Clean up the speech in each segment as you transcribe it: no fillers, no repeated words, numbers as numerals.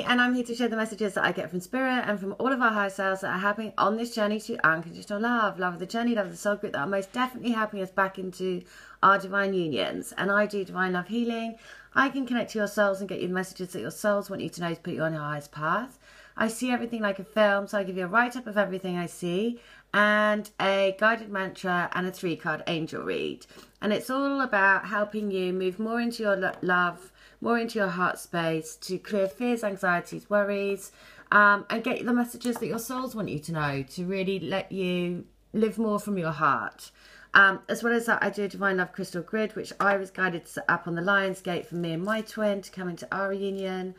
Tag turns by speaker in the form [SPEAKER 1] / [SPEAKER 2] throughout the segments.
[SPEAKER 1] And I'm here to share the messages that I get from Spirit and from all of our higher selves that are happening on this journey to unconditional love. Love of the journey, love of the soul group that are most definitely helping us back into our divine unions. And I do divine love healing. I can connect to your souls and get you the messages that your souls want you to know to put you on your highest path. I see everything like a film, so I give you a write-up of everything I see and a guided mantra and a 3-card angel read. And it's all about helping you move more into your love, more into your heart space, to clear fears, anxieties, worries, and get the messages that your souls want you to know, to really let you live more from your heart. As well as that, I do a Divine Love Crystal Grid, which I was guided to set up on the Lion's Gate for me and my twin to come into our reunion.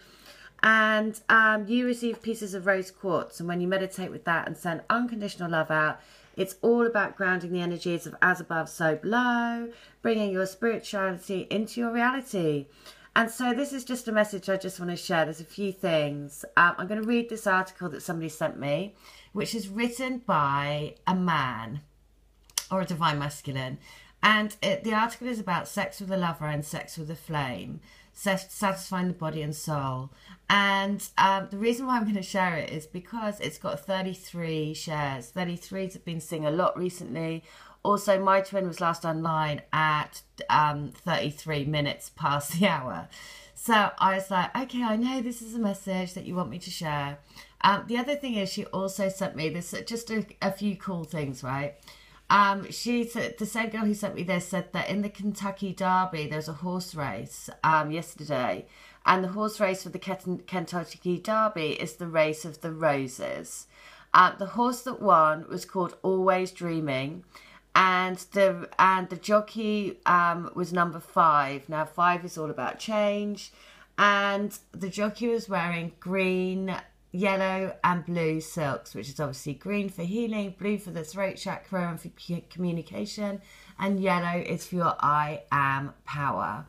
[SPEAKER 1] And you receive pieces of rose quartz, and when you meditate with that and send unconditional love out, it's all about grounding the energies of as above, so below, bringing your spirituality into your reality. And so this is just a message I just want to share. There's a few things. I'm going to read this article that somebody sent me, which is written by a man or a divine masculine. And the article is about sex with a lover and sex with a flame, satisfying the body and soul. And the reason why I'm going to share it is because it's got 33 shares. 33s have been seeing a lot recently. Also, my twin was last online at 33 minutes past the hour. So I was like, okay, I know this is a message that you want me to share. The other thing is she also sent me this, just a few cool things, right? She said, the same girl who sent me this said that in the Kentucky Derby, there's a horse race yesterday. And the horse race for the Kentucky Derby is the race of the roses. The horse that won was called Always Dreaming. And the jockey was number 5. Now 5 is all about change. And the jockey was wearing green, yellow and blue silks, which is obviously green for healing, blue for the throat chakra and for communication, and yellow is for your I am power.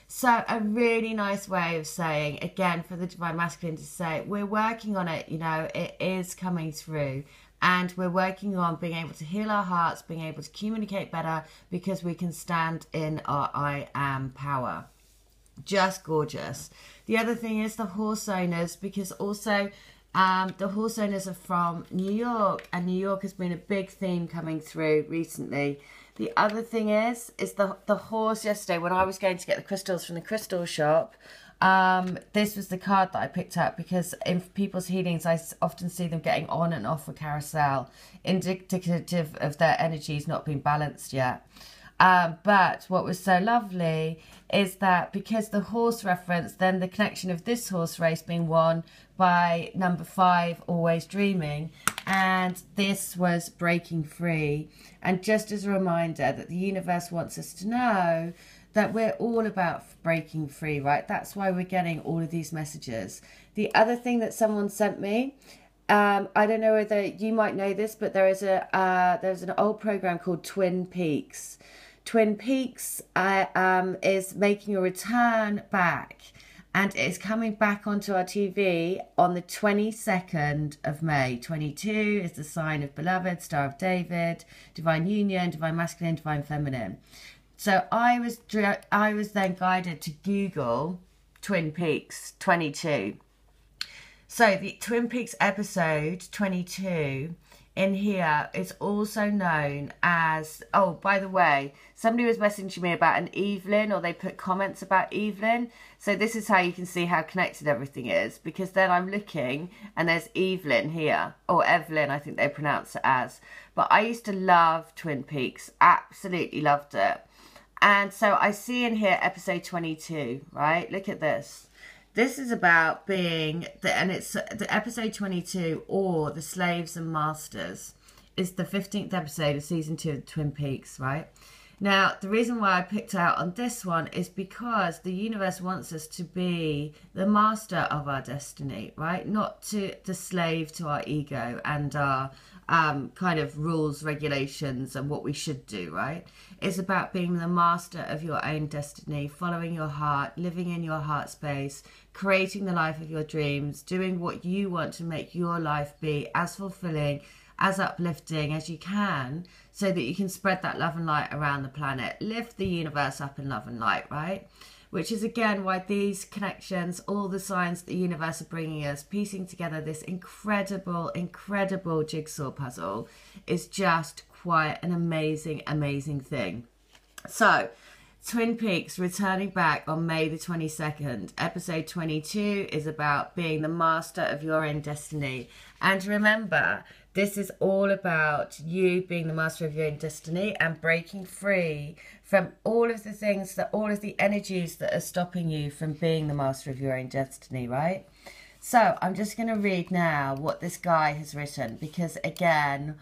[SPEAKER 1] So a really nice way of saying, again, for the divine masculine to say, we're working on it, you know, it is coming through. And we're working on being able to heal our hearts, being able to communicate better, because we can stand in our I am power. Just gorgeous. The other thing is the horse owners, because also the horse owners are from New York, and New York has been a big theme coming through recently. The other thing is the horse yesterday, when I was going to get the crystals from the crystal shop, this was the card that I picked up, because in people's healings I often see them getting on and off a carousel, indicative of their energies not being balanced yet. But what was so lovely is that because the horse reference, then the connection of this horse race being won by number 5, Always Dreaming, and this was breaking free. And just as a reminder that the universe wants us to know that we're all about breaking free, right? That's why we're getting all of these messages. The other thing that someone sent me, I don't know whether you might know this, but there's an old program called Twin Peaks. Twin Peaks is making a return back, and it's coming back onto our TV on the 22nd of May. 22 is the sign of beloved, Star of David, divine union, divine masculine, divine feminine. So I was then guided to Google Twin Peaks 22. So the Twin Peaks episode 22 in here is also known as, oh, by the way, somebody was messaging me about an Evelyn, or they put comments about Evelyn. So this is how you can see how connected everything is, because then I'm looking and there's Evelyn here, or Evelyn, I think they pronounce it as. But I used to love Twin Peaks, absolutely loved it. And so I see in here episode 22, right? Look at this. This is about being, and it's the episode 22, or the Slaves and Masters, is the 15th episode of season 2 of Twin Peaks, right? Now, the reason why I picked out on this one is because the universe wants us to be the master of our destiny, right? Not to the slave to our ego and our kind of rules, regulations, and what we should do, right? It's about being the master of your own destiny, following your heart, living in your heart space, creating the life of your dreams, doing what you want to make your life be as fulfilling, as uplifting as you can, so that you can spread that love and light around the planet. Lift the universe up in love and light, right? which is again why these connections, all the signs the universe are bringing us, piecing together this incredible, incredible jigsaw puzzle, is just quite an amazing, amazing thing. So, Twin Peaks returning back on May the 22nd. Episode 22 is about being the master of your own destiny. And remember, this is all about you being the master of your own destiny and breaking free from all of the things, all of the energies that are stopping you from being the master of your own destiny, right? So I'm just going to read now what this guy has written, because again,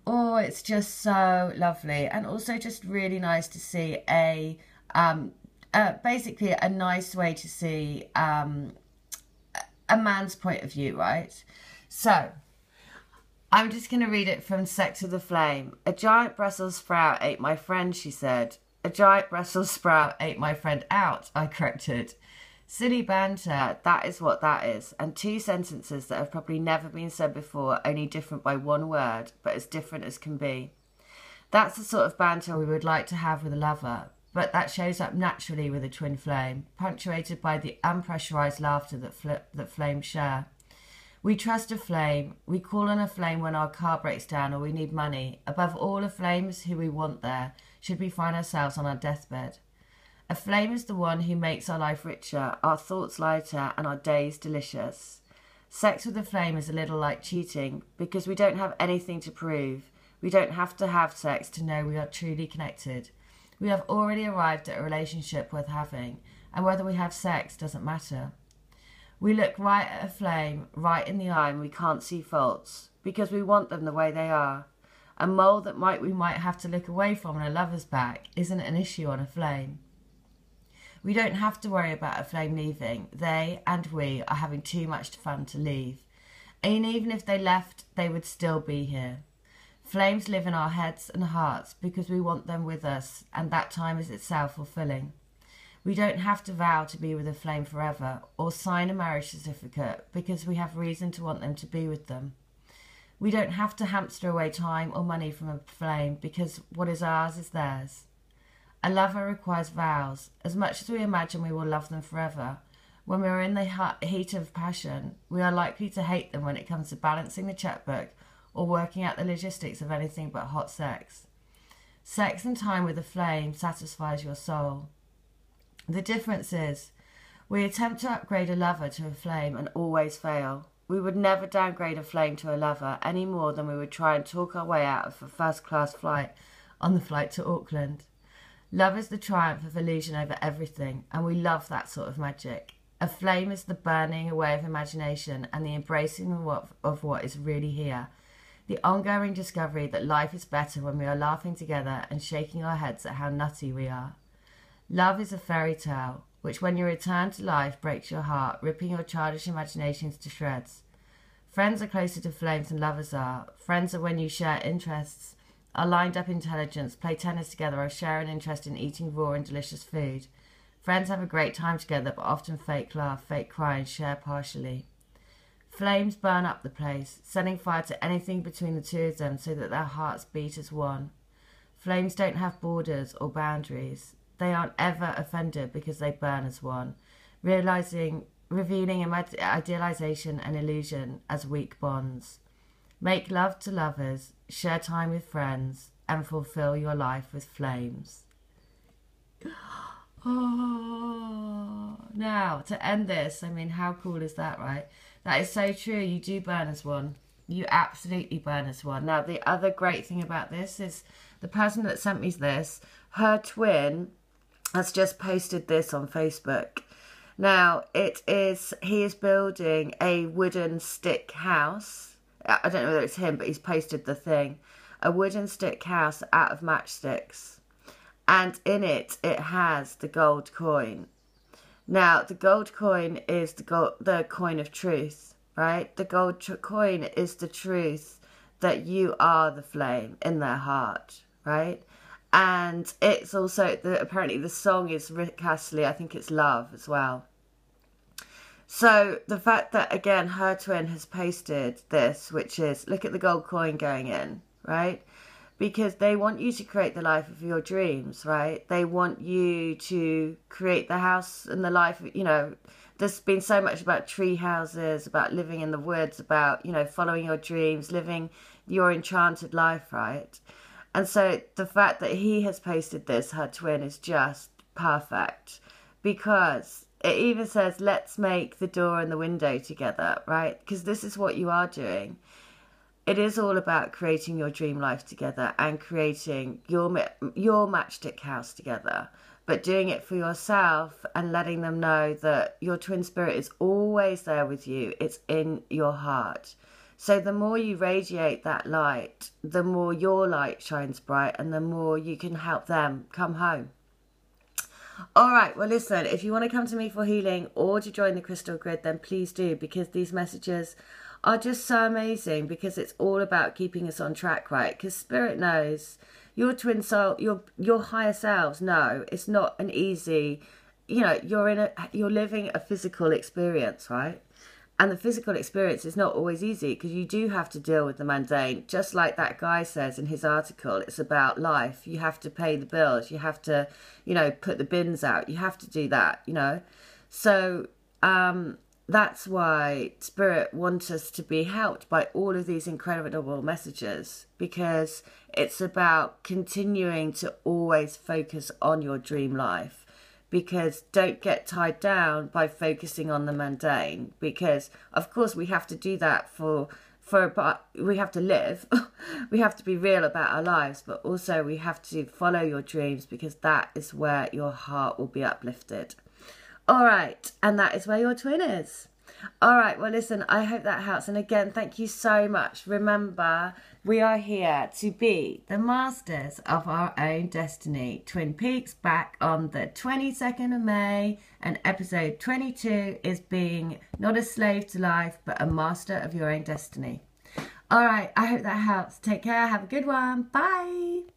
[SPEAKER 1] oh, it's just so lovely, and also just really nice to see basically a nice way to see a man's point of view, right? So I'm just going to read it from Sex with the Flame. A giant Brussels sprout ate my friend, she said. A giant Brussels sprout ate my friend out, I corrected. Silly banter, that is what that is. And two sentences that have probably never been said before, only different by one word, but as different as can be. That's the sort of banter we would like to have with a lover, but that shows up naturally with a twin flame, punctuated by the unpressurized laughter that flames share. We trust a flame. We call on a flame when our car breaks down or we need money. Above all, a flame is who we want there, should we find ourselves on our deathbed. A flame is the one who makes our life richer, our thoughts lighter, and our days delicious. Sex with a flame is a little like cheating, because we don't have anything to prove. We don't have to have sex to know we are truly connected. We have already arrived at a relationship worth having, and whether we have sex doesn't matter. We look right at a flame, right in the eye, and we can't see faults, because we want them the way they are. A mole that we might have to look away from on a lover's back isn't an issue on a flame. We don't have to worry about a flame leaving. They and we are having too much fun to leave. And even if they left, they would still be here. Flames live in our heads and hearts because we want them with us, and that time is itself fulfilling. We don't have to vow to be with a flame forever or sign a marriage certificate because we have reason to want them to be with them. We don't have to hamster away time or money from a flame because what is ours is theirs. A lover requires vows. As much as we imagine we will love them forever, when we are in the heat of passion, we are likely to hate them when it comes to balancing the checkbook or working out the logistics of anything but hot sex. Sex and time with a flame satisfies your soul. The difference is, we attempt to upgrade a lover to a flame and always fail. We would never downgrade a flame to a lover any more than we would try and talk our way out of a first-class flight on the flight to Auckland. Love is the triumph of illusion over everything, and we love that sort of magic. A flame is the burning away of imagination and the embracing of what is really here. The ongoing discovery that life is better when we are laughing together and shaking our heads at how nutty we are. Love is a fairy tale, which when you return to life breaks your heart, ripping your childish imaginations to shreds. Friends are closer to flames than lovers are. Friends are when you share interests, are lined up intelligence, play tennis together, or share an interest in eating raw and delicious food. Friends have a great time together, but often fake laugh, fake cry, and share partially. Flames burn up the place, setting fire to anything between the two of them so that their hearts beat as one. Flames don't have borders or boundaries. They aren't ever offended because they burn as one, revealing idealization and illusion as weak bonds. Make love to lovers, share time with friends, and fulfill your life with flames. Oh, now, to end this, I mean, how cool is that, right? That is so true. You do burn as one. You absolutely burn as one. Now, the other great thing about this is the person that sent me this, her twin has just posted this on Facebook. Now, he is building a wooden stick house. I don't know whether it's him, but he's posted the thing. A wooden stick house out of matchsticks. And in it has the gold coin. Now, the gold coin is the coin of truth, right? The gold coin is the truth that you are the flame in their heart, right? And it's also, apparently the song is Rick Astley, I think it's Love as well. So the fact that, again, her twin has posted this, which is, look at the gold coin going in, right? because they want you to create the life of your dreams, right? They want you to create the house and the life, you know. There's been so much about tree houses, about living in the woods, about, you know, following your dreams, living your enchanted life, right? And so the fact that he has posted this, her twin, is just perfect, because it even says, let's make the door and the window together, right? Because this is what you are doing. It is all about creating your dream life together and creating your matchstick house together, but doing it for yourself and letting them know that your twin spirit is always there with you. It's in your heart. So the more you radiate that light, the more your light shines bright and the more you can help them come home. All right, well, listen, if you want to come to me for healing or to join the crystal grid, then please do, because these messages are just so amazing, because it's all about keeping us on track, right? Because spirit knows, your twin soul, your higher selves know it's not an easy, you know, you're living a physical experience, right? And the physical experience is not always easy, because you do have to deal with the mundane. Just like that guy says in his article, it's about life. You have to pay the bills. You have to, you know, put the bins out. You have to do that, you know. So that's why Spirit wants us to be helped by all of these incredible messages, because it's about continuing to always focus on your dream life. Because don't get tied down by focusing on the mundane, because of course we have to do that we have to live. We have to be real about our lives, but also we have to follow your dreams, because that is where your heart will be uplifted. All right, and that is where your twin is. All right, well, listen, I hope that helps. And again, thank you so much. Remember, we are here to be the masters of our own destiny. Twin Peaks back on the 22nd of May. And episode 22 is being not a slave to life, but a master of your own destiny. All right, I hope that helps. Take care. Have a good one. Bye.